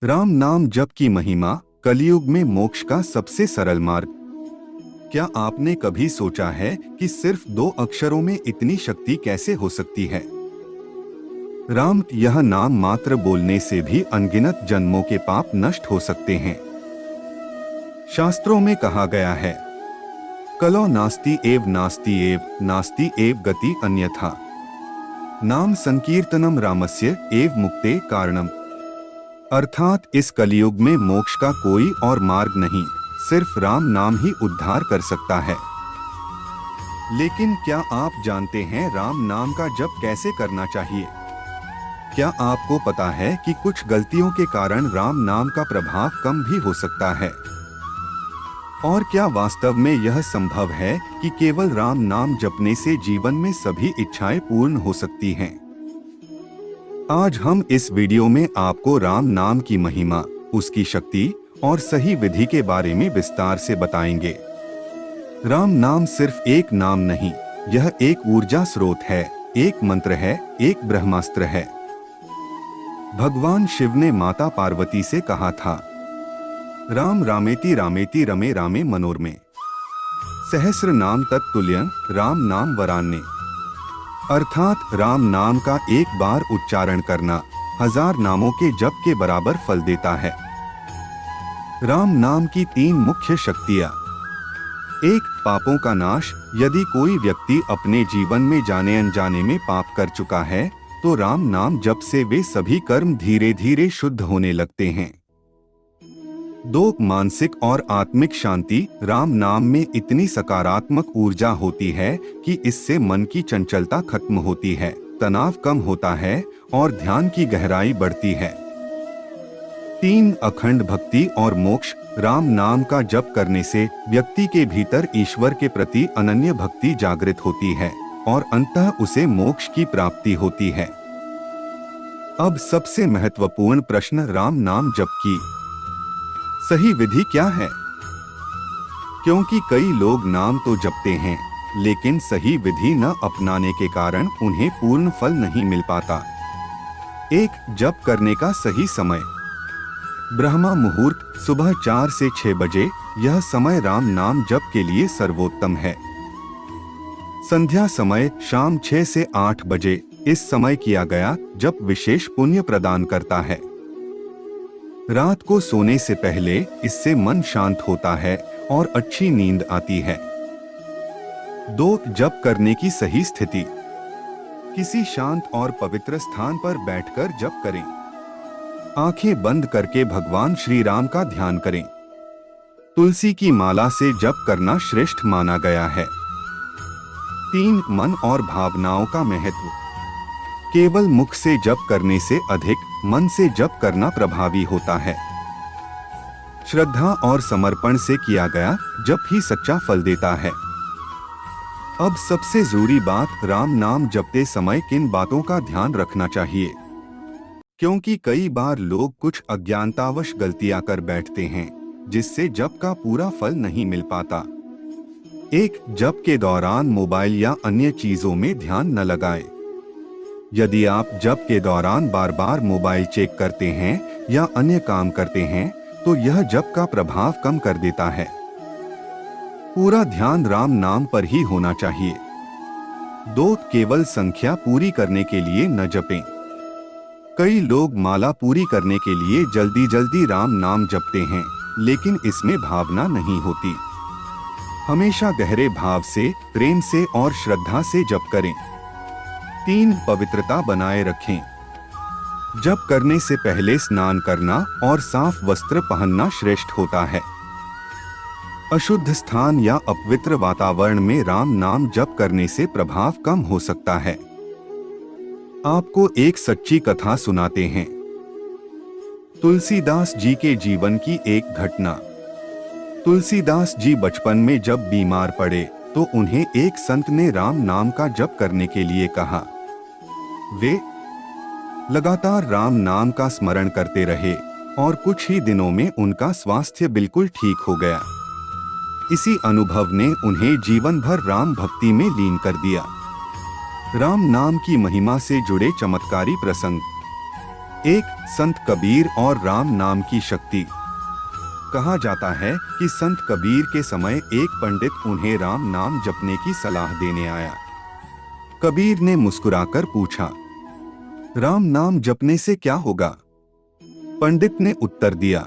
राम नाम जप की महिमा, कलयुग में मोक्ष का सबसे सरल मार्ग। क्या आपने कभी सोचा है कि सिर्फ 2 अक्षरों में इतनी शक्ति कैसे हो सकती है? राम, यह नाम मात्र बोलने से भी अनगिनत जन्मों के पाप नष्ट हो सकते हैं। शास्त्रों में कहा गया है, कलो नास्ति एव नास्ति एव नास्ति एव गति अन्यथा। नाम संकीर्तनम रामस्य एव मुक्ते कारणम। अर्थात इस कलयुग में मोक्ष का कोई और मार्ग नहीं, सिर्फ राम नाम ही उद्धार कर सकता है। लेकिन क्या आप जानते हैं राम नाम का जप कैसे करना चाहिए? क्या आपको पता है कि कुछ गलतियों के कारण राम नाम का प्रभाव कम भी हो सकता है? और क्या वास्तव में यह संभव है कि केवल राम नाम जपने से जीवन में सभी इच्छाएं पूर्ण हो सकती हैं? आज हम इस वीडियो में आपको राम नाम की महिमा, उसकी शक्ति और सही विधि के बारे में विस्तार से बताएंगे। राम नाम सिर्फ एक नाम नहीं, यह एक ऊर्जा स्रोत है, एक मंत्र है, एक ब्रह्मास्त्र है। भगवान शिव ने माता पार्वती से कहा था, राम रामेति रामेति रमे रामे मनोरमे, सहस्र नाम तत्तुल्यं राम नाम वरान्ने। अर्थात राम नाम का एक बार उच्चारण करना 1000 नामों के जप के बराबर फल देता है। राम नाम की 3 मुख्य शक्तियां। 1. पापों का नाश। यदि कोई व्यक्ति अपने जीवन में जाने अनजाने में पाप कर चुका है, तो राम नाम जप से वे सभी कर्म धीरे धीरे शुद्ध होने लगते हैं। 2. मानसिक और आत्मिक शांति। राम नाम में इतनी सकारात्मक ऊर्जा होती है कि इससे मन की चंचलता खत्म होती है, तनाव कम होता है और ध्यान की गहराई बढ़ती है। 3. अखंड भक्ति और मोक्ष। राम नाम का जप करने से व्यक्ति के भीतर ईश्वर के प्रति अनन्य भक्ति जागृत होती है और अंततः उसे मोक्ष की प्राप्ति होती है। अब सबसे महत्वपूर्ण प्रश्न, राम नाम जप की सही विधि क्या है? क्योंकि कई लोग नाम तो जपते हैं, लेकिन सही विधि न अपनाने के कारण उन्हें पूर्ण फल नहीं मिल पाता। 1. जप करने का सही समय। ब्रह्मा मुहूर्त सुबह 4 से 6 बजे, यह समय राम नाम जप के लिए सर्वोत्तम है। संध्या समय शाम 6 से 8 बजे, इस समय किया गया जप विशेष पुण्य प्रदान करता है। रात को सोने से पहले इससे मन शांत होता है और अच्छी नींद आती है। 2. जप करने की सही स्थिति। किसी शांत और पवित्र स्थान पर बैठकर जप करें। आंखें बंद करके भगवान श्री राम का ध्यान करें। तुलसी की माला से जप करना श्रेष्ठ माना गया है। 3. मन और भावनाओं का महत्व। केवल मुख से जप करने से अधिक मन से जप करना प्रभावी होता है। श्रद्धा और समर्पण से किया गया जप ही सच्चा फल देता है। अब सबसे जरूरी बात, राम नाम जपते समय किन बातों का ध्यान रखना चाहिए? क्योंकि कई बार लोग कुछ अज्ञानतावश गलतियां कर बैठते हैं, जिससे जप का पूरा फल नहीं मिल पाता। 1. जप के दौरान मोबाइल या अन्य चीजों में ध्यान न लगाएं। यदि आप जप के दौरान बार बार मोबाइल चेक करते हैं या अन्य काम करते हैं, तो यह जप का प्रभाव कम कर देता है। पूरा ध्यान राम नाम पर ही होना चाहिए। 2. केवल संख्या पूरी करने के लिए न जपें। कई लोग माला पूरी करने के लिए जल्दी जल्दी राम नाम जपते हैं, लेकिन इसमें भावना नहीं होती। हमेशा गहरे भाव से, प्रेम से और श्रद्धा से जप करें। 3. पवित्रता बनाए रखें। जप करने से पहले स्नान करना और साफ वस्त्र पहनना श्रेष्ठ होता है। अशुद्ध स्थान या अपवित्र वातावरण में राम नाम जप करने से प्रभाव कम हो सकता है। आपको एक सच्ची कथा सुनाते हैं। तुलसीदास जी के जीवन की एक घटना। तुलसीदास जी बचपन में जब बीमार पड़े, तो उन्हें एक संत ने राम नाम का जप करने के लिए कहा। वे लगातार राम नाम का स्मरण करते रहे और कुछ ही दिनों में उनका स्वास्थ्य बिल्कुल ठीक हो गया। इसी अनुभव ने उन्हें जीवन भर राम भक्ति में लीन कर दिया। राम नाम की महिमा से जुड़े चमत्कारी प्रसंग। एक, संत कबीर और राम नाम की शक्ति। कहा जाता है कि संत कबीर के समय एक पंडित उन्हें राम नाम जपने की सलाह देने आया। कबीर ने मुस्कुराकर पूछा, राम नाम जपने से क्या होगा? पंडित ने उत्तर दिया,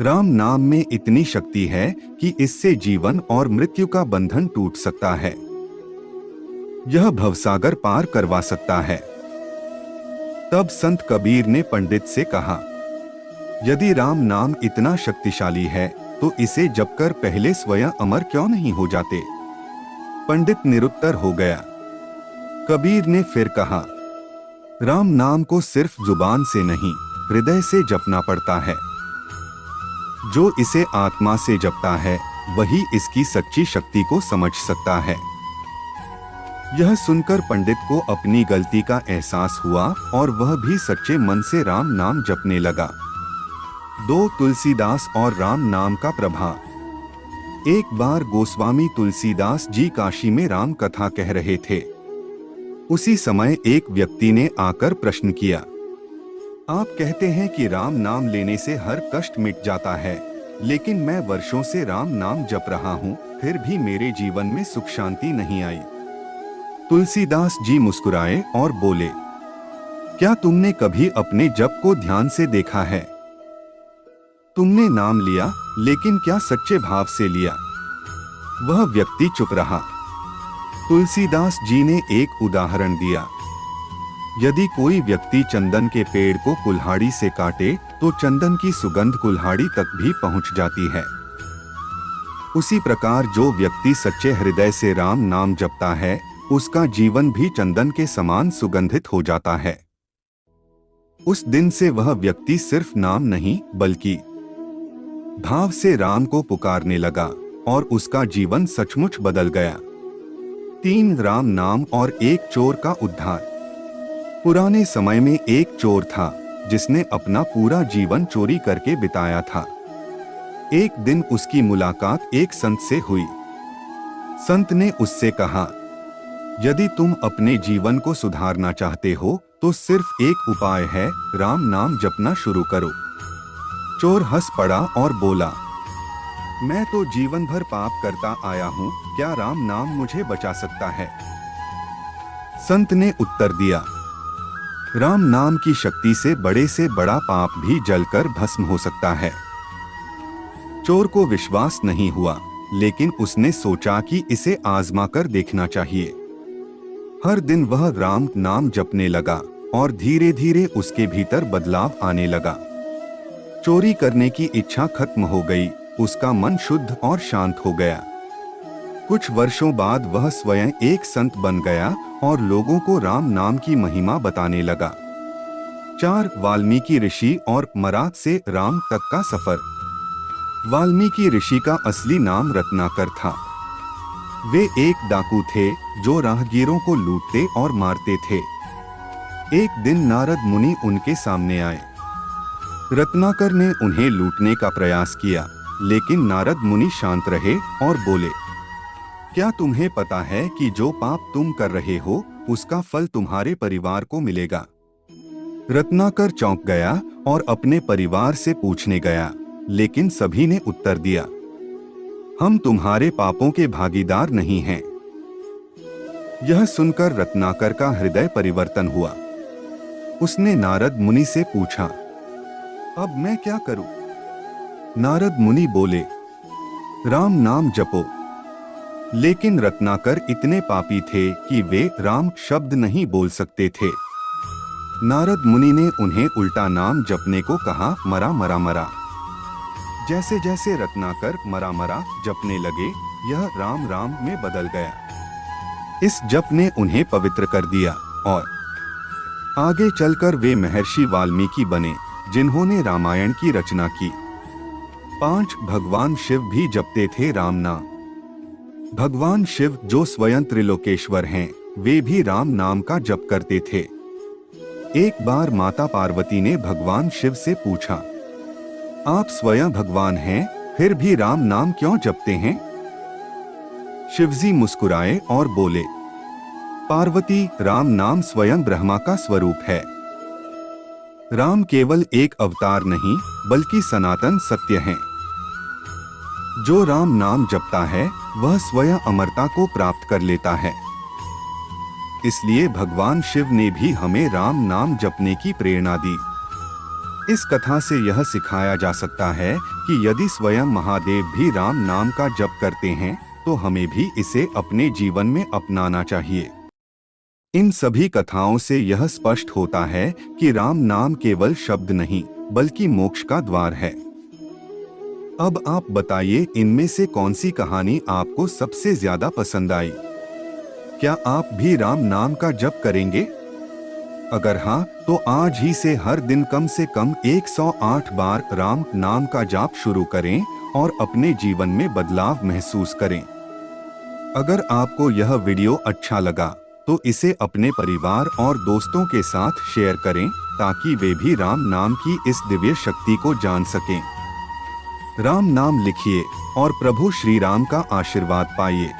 राम नाम में इतनी शक्ति है कि इससे जीवन और मृत्यु का बंधन टूट सकता है। यह भवसागर पार करवा सकता है। तब संत कबीर ने पंडित से कहा, यदि राम नाम इतना शक्तिशाली है तो इसे जपकर पहले स्वयं अमर क्यों नहीं हो जाते? पंडित निरुत्तर हो गया। कबीर ने फिर कहा, राम नाम को सिर्फ जुबान से नहीं, हृदय से जपना पड़ता है। जो इसे आत्मा से जपता है वही इसकी सच्ची शक्ति को समझ सकता है। यह सुनकर पंडित को अपनी गलती का एहसास हुआ और वह भी सच्चे मन से राम नाम जपने लगा। 2 तुलसीदास और राम नाम का प्रभाव। एक बार गोस्वामी तुलसीदास जी काशी में राम कथा कह रहे थे। उसी समय एक व्यक्ति ने आकर प्रश्न किया, आप कहते हैं कि राम नाम लेने से हर कष्ट मिट जाता है, लेकिन मैं वर्षों से राम नाम जप रहा हूँ, फिर भी मेरे जीवन में सुख शांति नहीं आई। तुलसीदास जी मुस्कुराए और बोले, क्या तुमने कभी अपने जप को ध्यान से देखा है? तुमने नाम लिया, लेकिन क्या सच्चे भाव से लिया? वह व्यक्ति चुप रहा। तुलसीदास जी ने एक उदाहरण दिया। यदि कोई व्यक्ति चंदन के पेड़ को कुल्हाड़ी से काटे तो चंदन की सुगंध कुल्हाड़ी तक भी पहुंच जाती है। उसी प्रकार जो व्यक्ति सच्चे हृदय से राम नाम जपता है उसका जीवन भी चंदन के समान सुगंधित हो जाता है। उस दिन से वह व्यक्ति सिर्फ नाम नहीं बल्कि भाव से राम को पुकारने लगा और उसका जीवन सचमुच बदल गया। 3 राम नाम और एक चोर का उद्धार। पुराने समय में एक चोर था जिसने अपना पूरा जीवन चोरी करके बिताया था। एक दिन उसकी मुलाकात एक संत से हुई। संत ने उससे कहा, यदि तुम अपने जीवन को सुधारना चाहते हो तो सिर्फ एक उपाय है, राम नाम जपना शुरू करो। चोर हंस पड़ा और बोला, मैं तो जीवन भर पाप करता आया हूँ, क्या राम नाम मुझे बचा सकता है? संत ने उत्तर दिया, राम नाम की शक्ति से बड़ा पाप भी जलकर भस्म हो सकता है। चोर को विश्वास नहीं हुआ, लेकिन उसने सोचा कि इसे आजमा कर देखना चाहिए। हर दिन वह राम नाम जपने लगा और धीरे धीरे उसके भीतर बदलाव आने लगा। चोरी करने की इच्छा खत्म हो गई, उसका मन शुद्ध और शांत हो गया। कुछ वर्षों बाद वह स्वयं एक संत बन गया और लोगों को राम नाम की महिमा बताने लगा। 4 वाल्मीकि ऋषि और मराठ से राम तक का सफर। वाल्मीकि ऋषि का असली नाम रत्नाकर था। वे एक डाकू थे जो राहगीरों को लूटते और मारते थे। एक दिन नारद मुनि उनके सामने आए। रत्नाकर ने उन्हें लूटने का प्रयास किया, लेकिन नारद मुनि शांत रहे और बोले, क्या तुम्हें पता है कि जो पाप तुम कर रहे हो उसका फल तुम्हारे परिवार को मिलेगा? रत्नाकर चौंक गया और अपने परिवार से पूछने गया, लेकिन सभी ने उत्तर दिया, हम तुम्हारे पापों के भागीदार नहीं हैं। यह सुनकर रत्नाकर का हृदय परिवर्तन हुआ। उसने नारद मुनि से पूछा, अब मैं क्या करूं? नारद मुनि बोले, राम नाम जपो। लेकिन रत्नाकर इतने पापी थे कि वे राम शब्द नहीं बोल सकते थे। नारद मुनि ने उन्हें उल्टा नाम जपने को कहा, मरा मरा मरा। जैसे जैसे रत्नाकर मरा मरा जपने लगे, यह राम राम में बदल गया। इस जप ने उन्हें पवित्र कर दिया और आगे चलकर वे महर्षि वाल्मीकि बने, जिन्होंने रामायण की रचना की। 5 भगवान शिव भी जपते थे राम नाम। भगवान शिव जो स्वयं त्रिलोकेश्वर हैं, वे भी राम नाम का जप करते थे। एक बार माता पार्वती ने भगवान शिव से पूछा, आप स्वयं भगवान हैं, फिर भी राम नाम क्यों जपते हैं? शिवजी मुस्कुराए और बोले, पार्वती, राम नाम स्वयं ब्रह्मा का स्वरूप है। राम केवल एक अवतार नहीं बल्कि सनातन सत्य हैं। जो राम नाम जपता है वह स्वयं अमरता को प्राप्त कर लेता है। इसलिए भगवान शिव ने भी हमें राम नाम जपने की प्रेरणा दी। इस कथा से यह सिखाया जा सकता है कि यदि स्वयं महादेव भी राम नाम का जप करते हैं तो हमें भी इसे अपने जीवन में अपनाना चाहिए। इन सभी कथाओं से यह स्पष्ट होता है कि राम नाम केवल शब्द नहीं बल्कि मोक्ष का द्वार है। अब आप बताइए, इनमें से कौन सी कहानी आपको सबसे ज्यादा पसंद आई? क्या आप भी राम नाम का जप करेंगे? अगर हाँ, तो आज ही से हर दिन कम से कम 108 बार राम नाम का जाप शुरू करें और अपने जीवन में बदलाव महसूस करें। अगर आपको यह वीडियो अच्छा लगा तो इसे अपने परिवार और दोस्तों के साथ शेयर करें ताकि वे भी राम नाम की इस दिव्य शक्ति को जान सकें। राम नाम लिखिए और प्रभु श्री राम का आशीर्वाद पाइए।